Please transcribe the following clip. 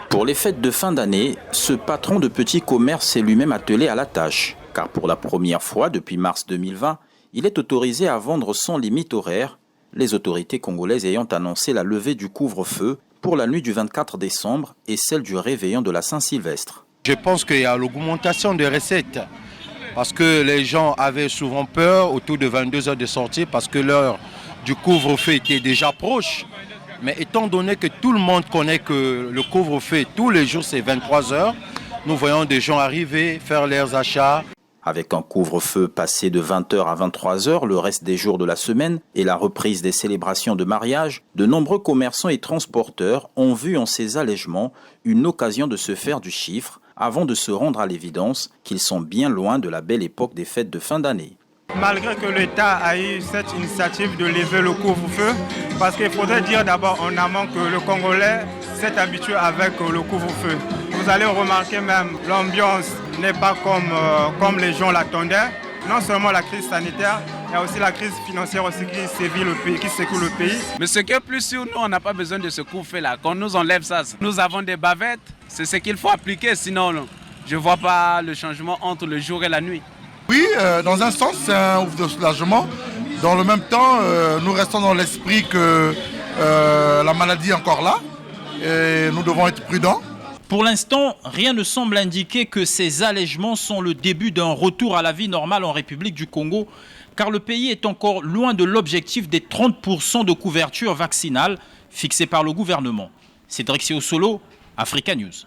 Pour les fêtes de fin d'année, ce patron de petit commerce s'est lui-même attelé à la tâche. Car pour la première fois depuis mars 2020, il est autorisé à vendre sans limite horaire, les autorités congolaises ayant annoncé la levée du couvre-feu pour la nuit du 24 décembre et celle du réveillon de la Saint-Sylvestre. Je pense qu'il y a l'augmentation des recettes parce que les gens avaient souvent peur autour de 22 heures de sortie parce que l'heure du couvre-feu était déjà proche. Mais étant donné que tout le monde connaît que le couvre-feu tous les jours c'est 23 heures, nous voyons des gens arriver, faire leurs achats. Avec un couvre-feu passé de 20h à 23h le reste des jours de la semaine et la reprise des célébrations de mariage, de nombreux commerçants et transporteurs ont vu en ces allègements une occasion de se faire du chiffre avant de se rendre à l'évidence qu'ils sont bien loin de la belle époque des fêtes de fin d'année. Malgré que l'État a eu cette initiative de lever le couvre-feu, parce qu'il faudrait dire d'abord en amont que le Congolais s'est habitué avec le couvre-feu. Vous allez remarquer même l'ambiance n'est pas comme les gens l'attendaient. Non seulement la crise sanitaire, il y a aussi la crise financière aussi qui sévit le pays, qui secoue le pays. Mais ce qui est plus sûr, nous on n'a pas besoin de ce couvre-feu là. Qu'on nous enlève ça, nous avons des bavettes, c'est ce qu'il faut appliquer, sinon je ne vois pas le changement entre le jour et la nuit. Oui, dans un sens, c'est un ouf de soulagement. Dans le même temps, nous restons dans l'esprit que la maladie est encore là et nous devons être prudents. Pour l'instant, rien ne semble indiquer que ces allègements sont le début d'un retour à la vie normale en République du Congo, car le pays est encore loin de l'objectif des 30% de couverture vaccinale fixé par le gouvernement. Cédric Siosolo, Africa News.